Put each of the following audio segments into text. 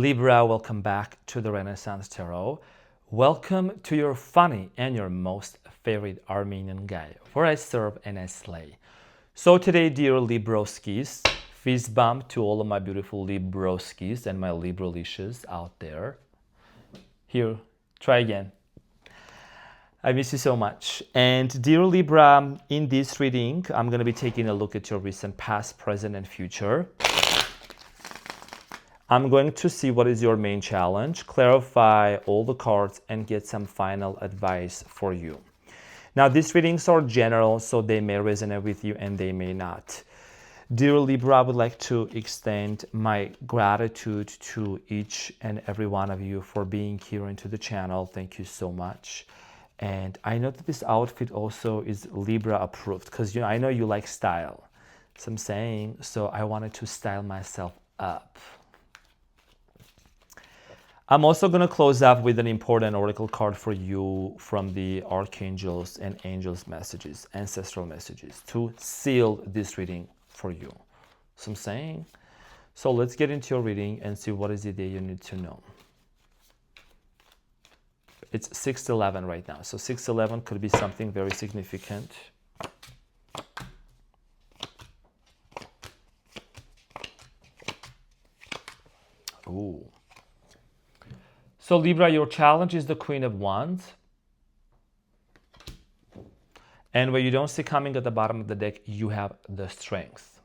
Libra, welcome back to the Renaissance Tarot. Welcome to your funny and your most favorite Armenian guy, where I serve and I slay. So today, dear Libroskis, fist bump to all of my beautiful Libroskis and my Libralicious out there. Here, try again. I miss you so much. And dear Libra, in this reading, I'm going to be taking a look at your recent past, present, and future. I'm going to see what is your main challenge, clarify all the cards, and get some final advice for you. Now, these readings are general, so they may resonate with you and they may not. Dear Libra, I would like to extend my gratitude to each and every one of you for being here into the channel. Thank you so much. And I know that this outfit also is Libra approved because I know you like style. So I'm saying, so I wanted to style myself up. I'm also going to close up with an important oracle card for you from the archangels and angels messages, ancestral messages, to seal this reading for you. So I'm saying, so let's get into your reading and see what is it that you need to know. It's 6-11 right now. So 6-11 could be something very significant. Ooh. So Libra, your challenge is the Queen of Wands. And where you don't see coming at the bottom of the deck, you have the Strength.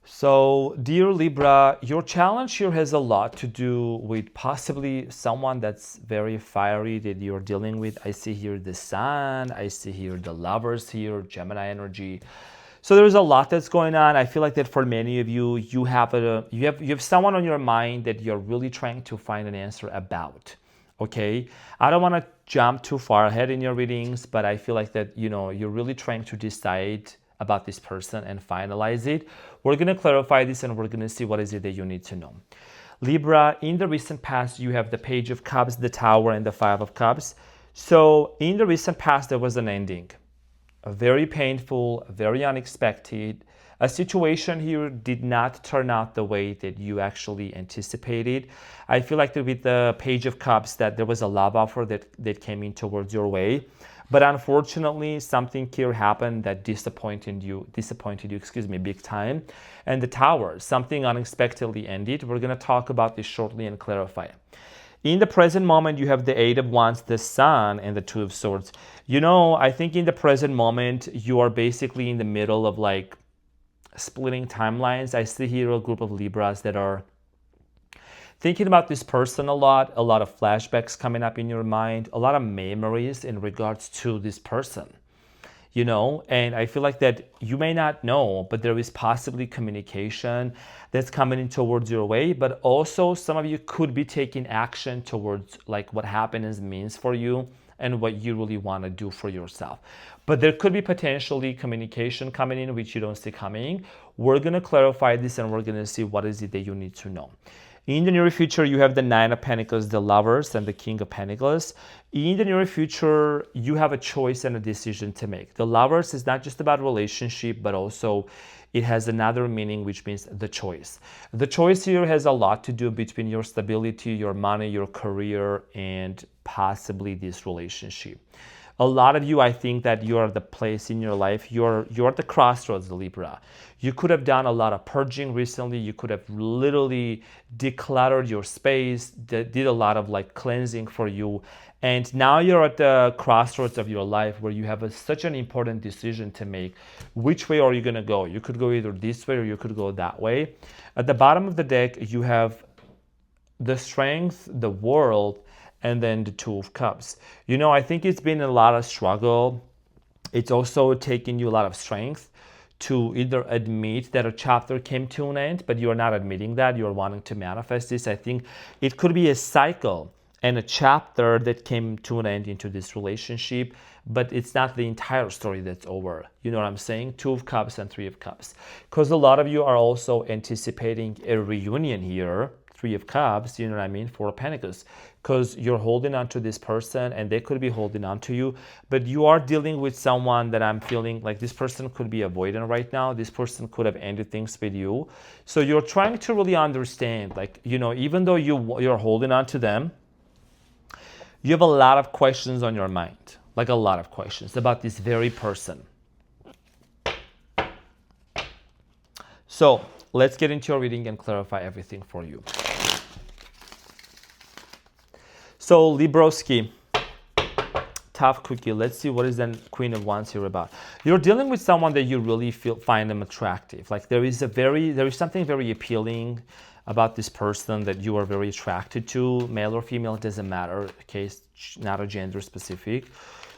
So, dear Libra, your challenge here has a lot to do with possibly someone that's very fiery that you're dealing with. I see here the Sun, I see here the Lovers here, Gemini energy. So there's a lot that's going on. I feel like that for many of you, you have someone on your mind that you're really trying to find an answer about. Okay, I don't want to jump too far ahead in your readings, but I feel like that you're really trying to decide about this person and finalize it. We're going to clarify this and we're going to see what is it that you need to know. Libra, in the recent past, you have the Page of Cups, the Tower, and the Five of Cups. So in the recent past, there was an ending. A very painful, very unexpected. A situation here did not turn out the way that you actually anticipated. I feel like that with the Page of Cups that there was a love offer that came in towards your way. But unfortunately, something here happened that disappointed you, big time. And the Tower, something unexpectedly ended. We're going to talk about this shortly and clarify. In the present moment, you have the Eight of Wands, the Sun, and the Two of Swords. I think in the present moment, you are basically in the middle of like splitting timelines. I see here a group of Libras that are thinking about this person a lot of flashbacks coming up in your mind, a lot of memories in regards to this person. And I feel like that you may not know, but there is possibly communication that's coming in towards your way, but also some of you could be taking action towards like what happiness means for you and what you really want to do for yourself. But there could be potentially communication coming in which you don't see coming. We're going to clarify this and we're going to see what is it that you need to know. In the near future, you have the Nine of Pentacles, the Lovers, and the King of Pentacles. In the near future, you have a choice and a decision to make. The Lovers is not just about relationship, but also it has another meaning, which means the choice. The choice here has a lot to do between your stability, your money, your career, and possibly this relationship. A lot of you, I think that you're at the place in your life, you're at the crossroads, Libra. You could have done a lot of purging recently. You could have literally decluttered your space, did a lot of like cleansing for you. And now you're at the crossroads of your life where you have such an important decision to make. Which way are you going to go? You could go either this way or you could go that way. At the bottom of the deck, you have the Strength, the World, and then the Two of Cups. I think it's been a lot of struggle. It's also taken you a lot of strength to either admit that a chapter came to an end, but you're not admitting that. You're wanting to manifest this. I think it could be a cycle and a chapter that came to an end into this relationship, but it's not the entire story that's over. You know what I'm saying? Two of Cups and Three of Cups. Because a lot of you are also anticipating a reunion here. Three of Cups, you know what I mean, Four of Pentacles, because you're holding on to this person and they could be holding on to you, but you are dealing with someone that I'm feeling like this person could be avoidant right now. This person could have ended things with you. So you're trying to really understand, like, you know, even though you're holding on to them, you have a lot of questions on your mind, like a lot of questions about this very person. So let's get into your reading and clarify everything for you. So Libroski, tough cookie. Let's see what is then Queen of Wands here about. You're dealing with someone that you really find them attractive. Like there is something very appealing about this person that you are very attracted to. Male or female, it doesn't matter. Okay, it's not a gender specific.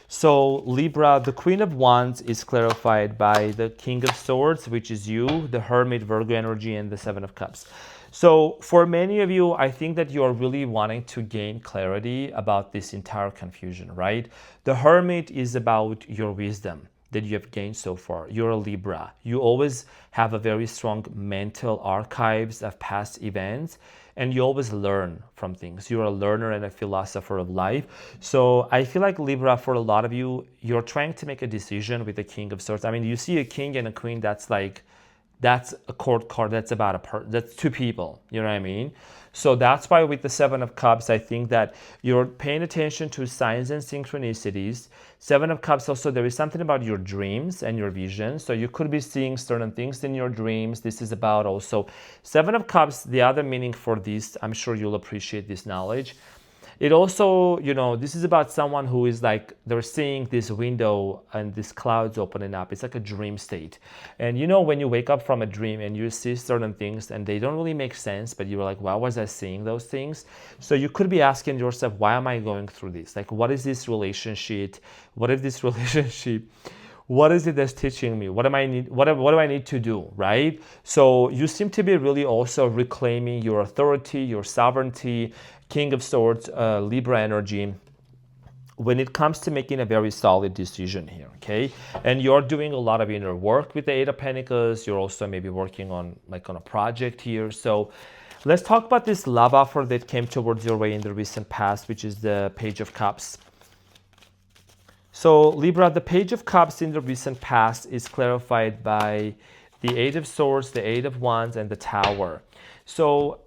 So Libra, the Queen of Wands is clarified by the King of Swords, which is you, the Hermit, Virgo energy, and the Seven of Cups. So for many of you, I think that you are really wanting to gain clarity about this entire confusion, right? The Hermit is about your wisdom that you have gained so far. You're a Libra. You always have a very strong mental archives of past events, and you always learn from things. You're a learner and a philosopher of life. So I feel like Libra, for a lot of you, you're trying to make a decision with the King of Swords. I mean, you see a king and a queen, that's a court card. That's about that's two people. You know what I mean? So that's why with the Seven of Cups, I think that you're paying attention to signs and synchronicities. Seven of Cups also, there is something about your dreams and your visions. So you could be seeing certain things in your dreams. This is about also Seven of Cups. The other meaning for this, I'm sure you'll appreciate this knowledge. It also, you know, this is about someone who is like, they're seeing this window and these clouds opening up. It's like a dream state. And you know, when you wake up from a dream and you see certain things and they don't really make sense, but you're like, why was I seeing those things? So you could be asking yourself, why am I going through this? Like, what is this relationship? What is this relationship? What is it that's teaching me? What do I need to do, right? So you seem to be really also reclaiming your authority, your sovereignty, King of Swords, Libra energy, when it comes to making a very solid decision here, okay? And you're doing a lot of inner work with the Eight of Pentacles. You're also maybe working on a project here. So let's talk about this love offer that came towards your way in the recent past, which is the Page of Cups. So Libra, the Page of Cups in the recent past is clarified by the Eight of Swords, the Eight of Wands, and the Tower. So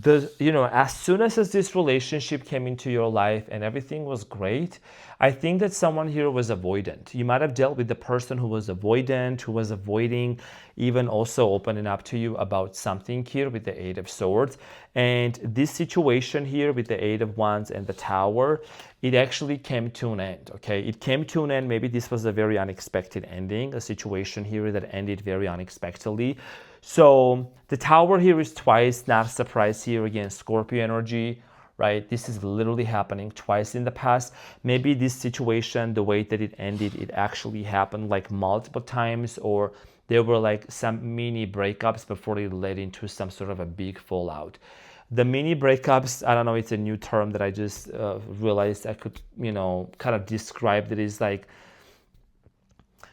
as soon as this relationship came into your life and everything was great, I think that someone here was avoidant. You might have dealt with the person who was avoidant, who was avoiding even also opening up to you about something here with the Eight of Swords. And this situation here with the Eight of Wands and the Tower, it actually came to an end, okay? It came to an end. Maybe this was a very unexpected ending, a situation here that ended very unexpectedly. So the Tower here is twice, not a surprise here. Again, Scorpio energy, right? This is literally happening twice in the past. Maybe this situation, the way that it ended, it actually happened like multiple times, or there were like some mini breakups before it led into some sort of a big fallout. The mini breakups, I don't know, it's a new term that I just realized I could, kind of describe that is like,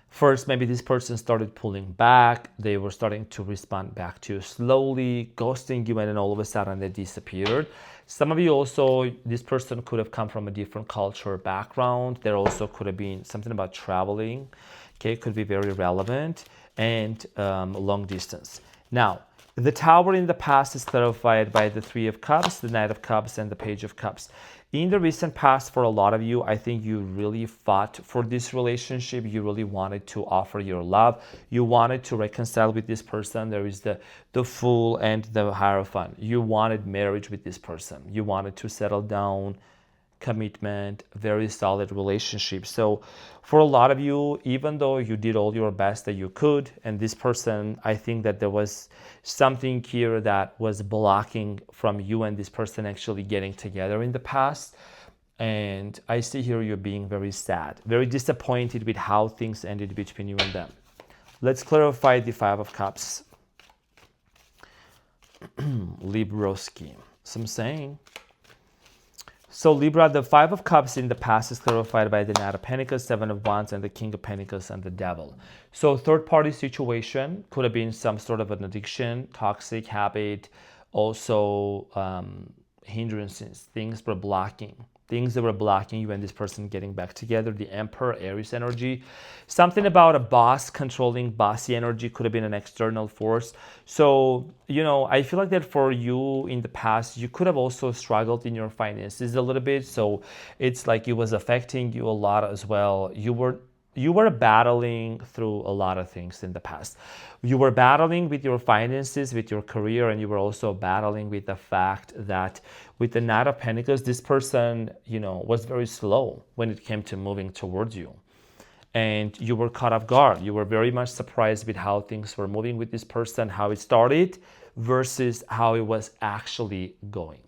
first, maybe this person started pulling back. They were starting to respond back to you slowly, ghosting you, and then all of a sudden they disappeared. Some of you also, this person could have come from a different culture background. There also could have been something about traveling. Okay, it could be very relevant, and long distance. Now, the Tower in the past is clarified by the Three of Cups, the Knight of Cups, and the Page of Cups. In the recent past, for a lot of you, I think you really fought for this relationship. You really wanted to offer your love. You wanted to reconcile with this person. There is the Fool and the Hierophant. You wanted marriage with this person. You wanted to settle down, commitment, very solid relationship. So for a lot of you, even though you did all your best that you could, and this person, I think that there was something here that was blocking from you and this person actually getting together in the past. And I see here you're being very sad, very disappointed with how things ended between you and them. Let's clarify the Five of Cups. Libroski. So I'm saying, so Libra, the Five of Cups in the past is clarified by the Knight of Pentacles, Seven of Wands, and the King of Pentacles and the Devil. So third-party situation could have been some sort of an addiction, toxic habit, Also, hindrances, things that were blocking you and this person getting back together. The Emperor, Aries energy. Something about a boss, controlling, bossy energy could have been an external force. So, I feel like that for you in the past, you could have also struggled in your finances a little bit. So it's like it was affecting you a lot as well. You were battling through a lot of things in the past. You were battling with your finances, with your career, and you were also battling with the fact that with the Knight of Pentacles, this person, was very slow when it came to moving towards you. And you were caught off guard. You were very much surprised with how things were moving with this person, how it started versus how it was actually going.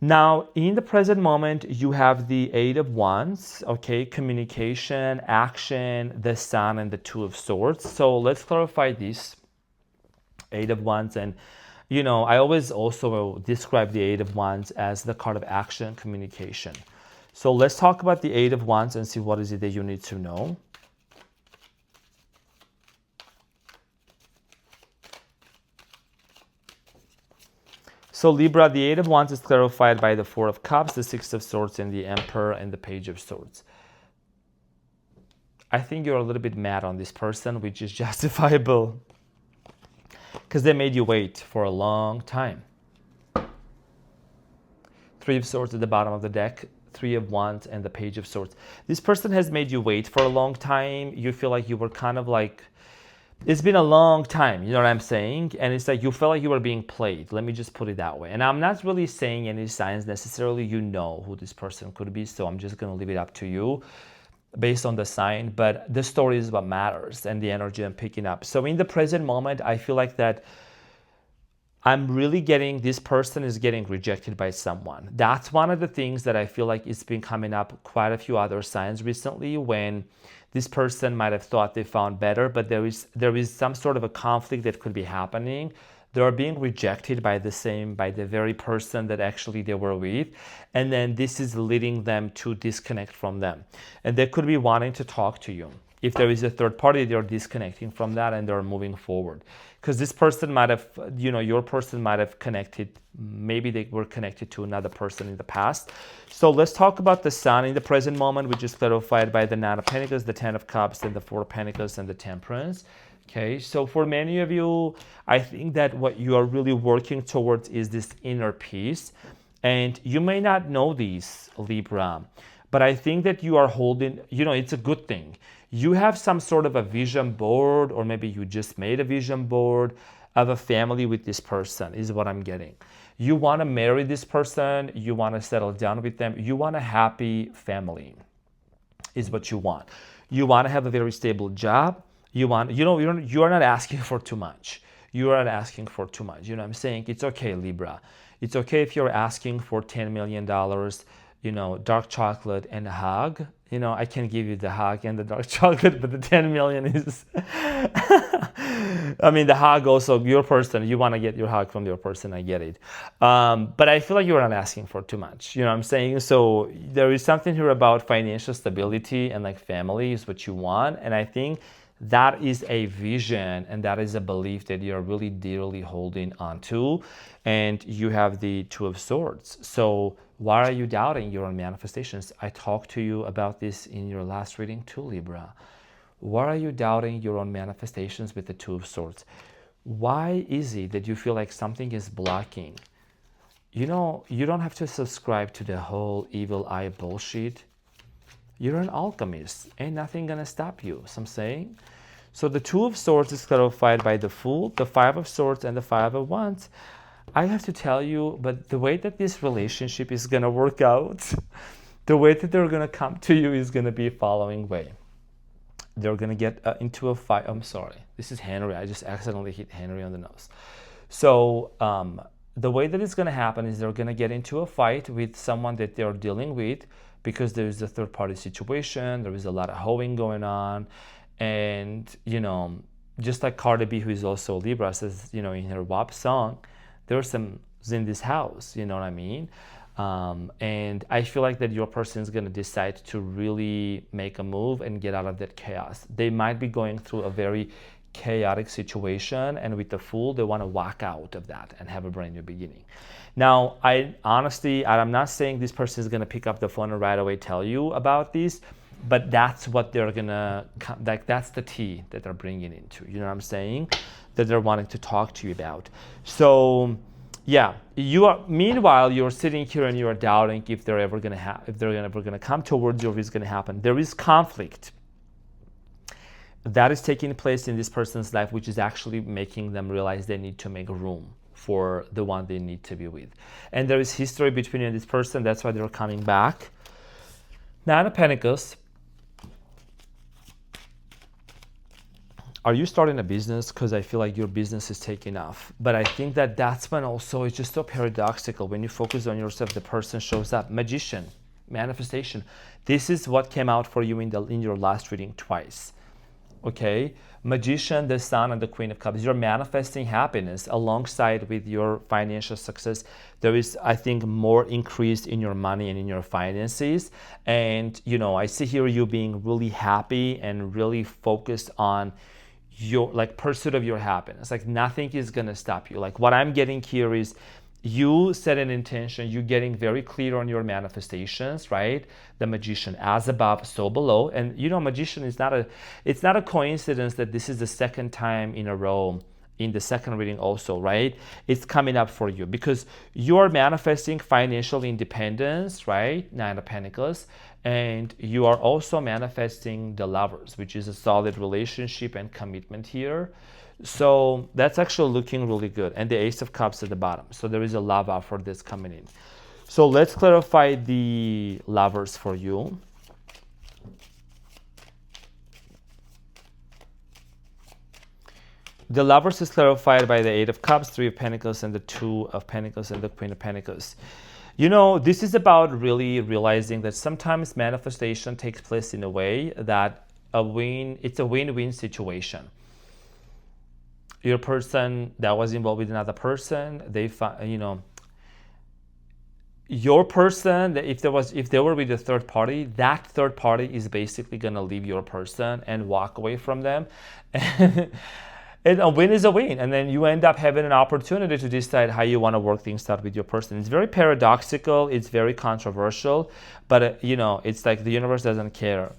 Now, in the present moment, you have the Eight of Wands, okay, communication, action, the Sun, and the Two of Swords. So let's clarify this. Eight of Wands, and I always also describe the Eight of Wands as the card of action, communication. So let's talk about the Eight of Wands and see what is it that you need to know. So Libra, the Eight of Wands is clarified by the Four of Cups, the Six of Swords, and the Emperor, and the Page of Swords. I think you're a little bit mad on this person, which is justifiable, because they made you wait for a long time. Three of Swords at the bottom of the deck, Three of Wands, and the Page of Swords. This person has made you wait for a long time. You feel like you were kind of like, it's been a long time, you know what I'm saying? And it's like you felt like you were being played. Let me just put it that way. And I'm not really saying any signs necessarily. You know who this person could be, so I'm just going to leave it up to you based on the sign. But the story is what matters and the energy I'm picking up. So in the present moment, I feel like that I'm really getting, this person is getting rejected by someone. That's one of the things that I feel like it's been coming up quite a few other signs recently, when this person might have thought they found better, but there is some sort of a conflict that could be happening. They are being rejected by the very person that actually they were with. And then this is leading them to disconnect from them. And they could be wanting to talk to you. If there is a third party, they're disconnecting from that and they're moving forward. Because this person might have, your person might have connected, maybe they were connected to another person in the past. So let's talk about the Sun in the present moment, which is clarified by the Nine of Pentacles, the Ten of Cups, and the Four of Pentacles, and the Temperance. Okay, so for many of you, I think that what you are really working towards is this inner peace. And you may not know these, Libra, but I think that you are holding, it's a good thing. You have some sort of a vision board, or maybe you just made a vision board of a family with this person, is what I'm getting. You want to marry this person, you want to settle down with them, you want a happy family, is what you want. You want to have a very stable job. You are not asking for too much. You are not asking for too much. You know what I'm saying? It's okay, Libra. It's okay if you're asking for $10 million, dark chocolate and a hug. I can give you the hug and the dark chocolate, but the 10 million is, the hug also, your person, you want to get your hug from your person, I get it. But I feel like you're not asking for too much, you know what I'm saying? So there is something here about financial stability and like family is what you want. And I think that is a vision and that is a belief that you're really dearly holding on to. And you have the Two of Swords. So why are you doubting your own manifestations? I talked to you about this in your last reading too, Libra. Why are you doubting your own manifestations with the Two of Swords? Why is it that you feel like something is blocking? You don't have to subscribe to the whole evil eye bullshit. You're an alchemist. Ain't nothing gonna stop you, so I'm saying. So the Two of Swords is clarified by the Fool, the Five of Swords, and the Five of Wands. I have to tell you, but the way that this relationship is going to work out, the way that they're going to come to you is going to be following way. They're going to get into a fight. I'm sorry. This is Henry. I just accidentally hit Henry on the nose. So the way that it's going to happen is they're going to get into a fight with someone that they're dealing with because there's a third party situation. There is a lot of hoeing going on. And, just like Cardi B, who is also Libra, says, in her WAP song, there's some in this house, you know what I mean? And I feel like that your person is going to decide to really make a move and get out of that chaos. They might be going through a very chaotic situation, and with the Fool, they want to walk out of that and have a brand new beginning. Now, I'm not saying this person is going to pick up the phone and right away tell you about this, but that's what they're gonna, like, that's the tea that they're bringing into, you know what I'm saying, that they're wanting to talk to you about. So yeah, meanwhile you're sitting here and you're doubting if they're ever gonna come towards you, or if it's gonna happen. There is conflict that is taking place in this person's life, which is actually making them realize they need to make room for the one they need to be with. And there is history between you and this person. That's why they're coming back. Nine of Pentacles. Are you starting a business? Because I feel like your business is taking off. But I think that that's when also it's just so paradoxical. When you focus on yourself, the person shows up. Magician, manifestation. This is what came out for you in your last reading twice. Okay, Magician, the Sun, and the Queen of Cups. You're manifesting happiness alongside with your financial success. There is, I think, more increase in your money and in your finances. And, you know, I see here you being really happy and really focused on your, like, pursuit of your happiness. Like, nothing is going to stop you. Like, what I'm getting here is you set an intention, you're getting very clear on your manifestations, right? The Magician, as above, so below. And you know, Magician is it's not a coincidence that this is the second time in a row in the second reading also, right? It's coming up for you because you're manifesting financial independence, right? Nine of Pentacles. And you are also manifesting the Lovers, which is a solid relationship and commitment here. So that's actually looking really good. And the Ace of Cups at the bottom. So there is a love offer that's coming in. So let's clarify the Lovers for you. The Lovers is clarified by the Eight of Cups, Three of Pentacles, and the Two of Pentacles, and the Queen of Pentacles. You know, this is about really realizing that sometimes manifestation takes place in a way that it's a win-win situation. Your person that was involved with another person, your person, if they were with a third party, that third party is basically gonna leave your person and walk away from them. And a win is a win. And then you end up having an opportunity to decide how you want to work things out with your person. It's very paradoxical. It's very controversial. But, it's like the universe doesn't care.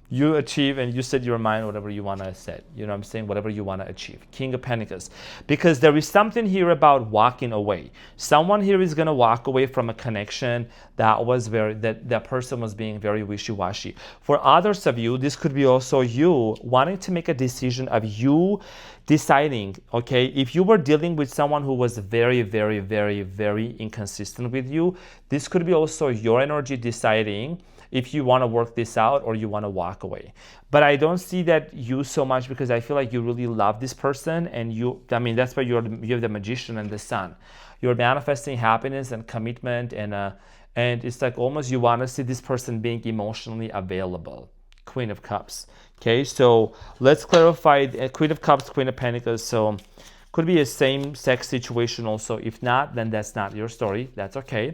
You achieve and you set your mind whatever you want to set. You know what I'm saying? Whatever you want to achieve. King of Pentacles. Because there is something here about walking away. Someone here is going to walk away from a connection that person was being very wishy-washy. For others of you, this could be also you wanting to make a decision of you deciding, okay, if you were dealing with someone who was very, very, very, very inconsistent with you, this could be also your energy deciding if you want to work this out or you want to walk away. But I don't see that you so much because I feel like you really love this person and that's why you have the Magician and the Sun. You're manifesting happiness and commitment and it's like almost you want to see this person being emotionally available. Queen of Cups. Okay, so let's clarify Queen of Cups, Queen of Pentacles. So could be a same-sex situation also. If not, then that's not your story. That's okay.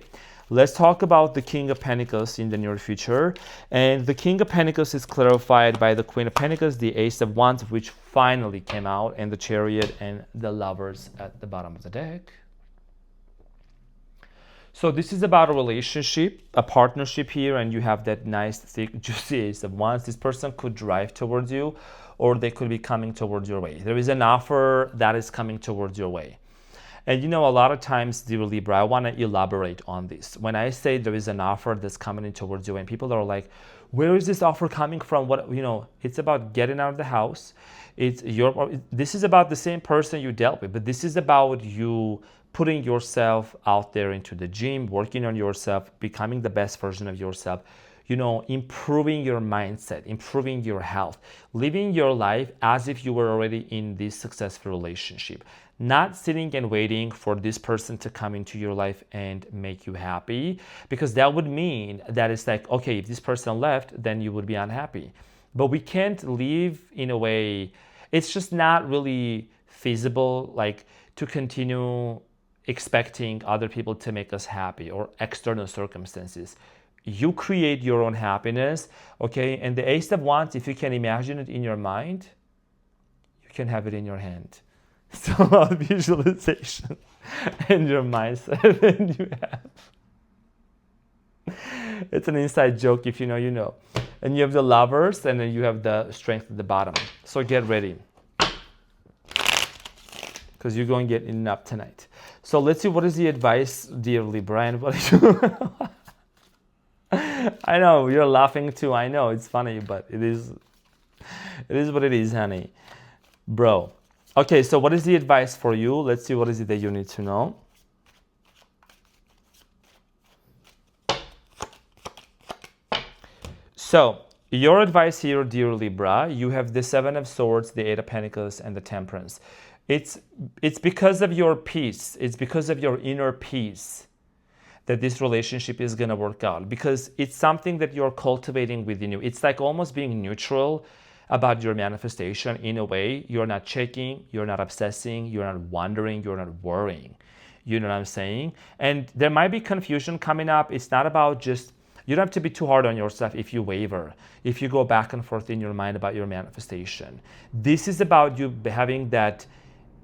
Let's talk about the King of Pentacles in the near future. And the King of Pentacles is clarified by the Queen of Pentacles, the Ace of Wands, which finally came out, and the Chariot and the Lovers at the bottom of the deck. So this is about a relationship, a partnership here, and you have that nice, thick, juicy Ace of Wands. This person could drive towards you, or they could be coming towards your way. There is an offer that is coming towards your way. And a lot of times, dear Libra, I want to elaborate on this. When I say there is an offer that's coming in towards you, and people are like, where is this offer coming from? It's about getting out of the house. This is about the same person you dealt with, but this is about you putting yourself out there into the gym, working on yourself, becoming the best version of yourself, improving your mindset, improving your health, living your life as if you were already in this successful relationship. Not sitting and waiting for this person to come into your life and make you happy, because that would mean that it's like, okay, if this person left, then you would be unhappy. But we can't live in a way, it's just not really feasible, like to continue expecting other people to make us happy or external circumstances. You create your own happiness, okay? And the Ace of Wands, if you can imagine it in your mind, you can have it in your hand. So about visualization and your mindset, and you have, it's an inside joke, if you know, you know. And you have the Lovers, and then you have the Strength at the bottom. So get ready, because you're going to get enough tonight. So let's see, what is the advice, dear Libra, and what is I know you're laughing too. I know it's funny, but it is what it is, honey, bro. Okay, so what is the advice for you? Let's see, what is it that you need to know? So your advice here, dear Libra, you have the Seven of Swords, the Eight of Pentacles, and the Temperance. It's because of your peace. It's because of your inner peace that this relationship is going to work out, because it's something that you're cultivating within you. It's like almost being neutral about your manifestation in a way. You're not checking, you're not obsessing, you're not wondering, you're not worrying. You know what I'm saying? And there might be confusion coming up. It's not about just, you don't have to be too hard on yourself if you waver, if you go back and forth in your mind about your manifestation. This is about you having that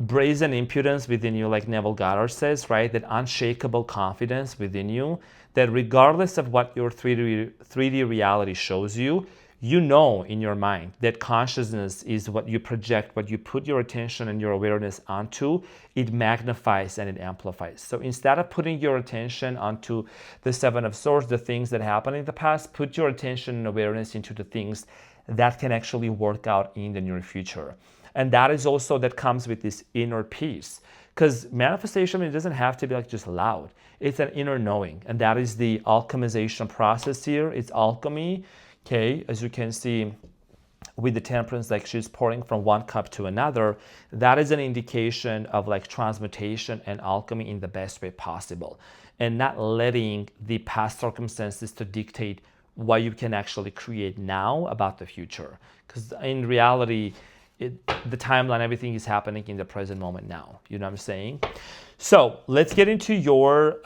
brazen impudence within you, like Neville Goddard says, right? That unshakable confidence within you, that regardless of what your 3D reality shows you, you know in your mind that consciousness is what you project, what you put your attention and your awareness onto, it magnifies and it amplifies. So instead of putting your attention onto the Seven of Swords, the things that happened in the past, put your attention and awareness into the things that can actually work out in the near future. And that is also, that comes with this inner peace. Because manifestation, it doesn't have to be like just loud. It's an inner knowing. And that is the alchemization process here. It's alchemy. Okay, as you can see with the Temperance, like she's pouring from one cup to another, that is an indication of like transmutation and alchemy in the best way possible. And not letting the past circumstances to dictate what you can actually create now about the future. Because in reality, the timeline, everything is happening in the present moment now. You know what I'm saying? So let's get into your,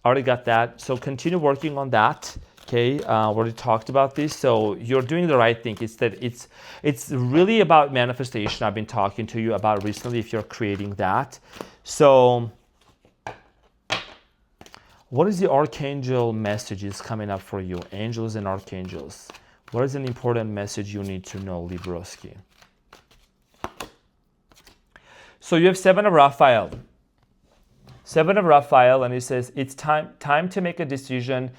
already got that. So continue working on that. Okay, already talked about this. So you're doing the right thing. It's that it's really about manifestation. I've been talking to you about recently, if you're creating that. So what is the archangel messages coming up for you? Angels and archangels. What is an important message you need to know, Libroski? So you have Seven of Raphael. Seven of Raphael, and it says, it's time to make a decision.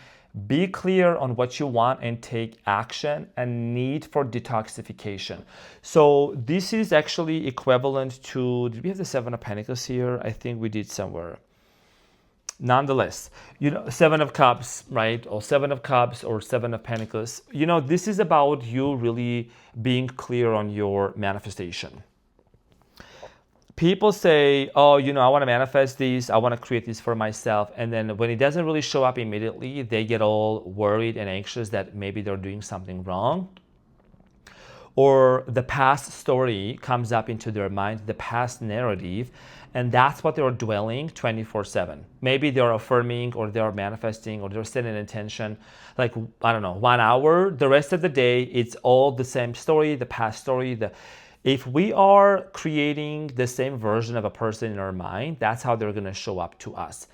Be clear on what you want and take action, and need for detoxification. So this is actually equivalent to, did we have the Seven of Pentacles here? I think we did somewhere. Nonetheless, you know, Seven of Cups, right? Or Seven of Cups or Seven of Pentacles. You know, this is about you really being clear on your manifestation. People say, oh, you know, I want to manifest these, I want to create this for myself. And then when it doesn't really show up immediately, they get all worried and anxious that maybe they're doing something wrong. Or the past story comes up into their mind, the past narrative, and that's what they're dwelling 24/7. Maybe they're affirming, or they're manifesting, or they're setting an intention, like, I don't know, 1 hour. The rest of the day, it's all the same story, the past story. If we are creating the same version of a person in our mind, that's how they're going to show up to us.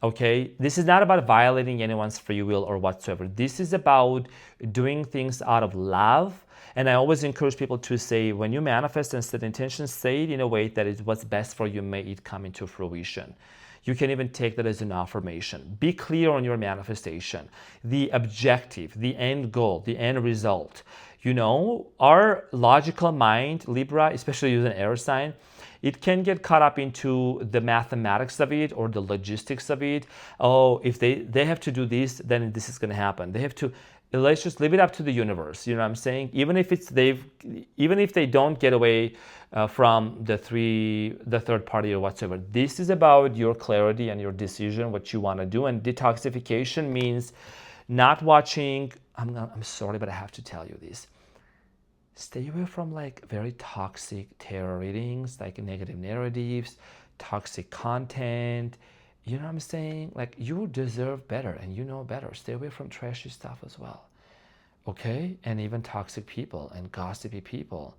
Okay, this is not about violating anyone's free will or whatsoever. This is about doing things out of love. And I always encourage people to say, when you manifest and set intentions, say it in a way that is what's best for you, may it come into fruition. You can even take that as an affirmation. Be clear on your manifestation, the objective, the end goal, the end result. You know, our logical mind, Libra, especially using air sign, it can get caught up into the mathematics of it or the logistics of it. Oh, if they have to do this, then this is going to happen. They have to, let's just leave it up to the universe. You know what I'm saying? Even if they don't get away from the third party or whatsoever. This is about your clarity and your decision, what you want to do. And detoxification means not watching. I'm sorry, but I have to tell you this. Stay away from like very toxic tarot readings, like negative narratives, toxic content. You know what I'm saying? Like, you deserve better and you know better. Stay away from trashy stuff as well. Okay? And even toxic people and gossipy people.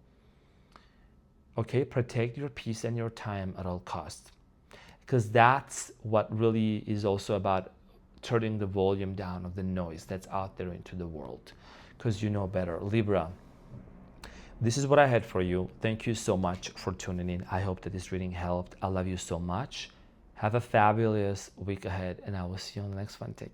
Okay, protect your peace and your time at all costs, because that's what really is also about turning the volume down of the noise that's out there into the world, because you know better. Libra, this is what I had for you. Thank you so much for tuning in. I hope that this reading helped. I love you so much. Have a fabulous week ahead, and I will see you on the next one. Take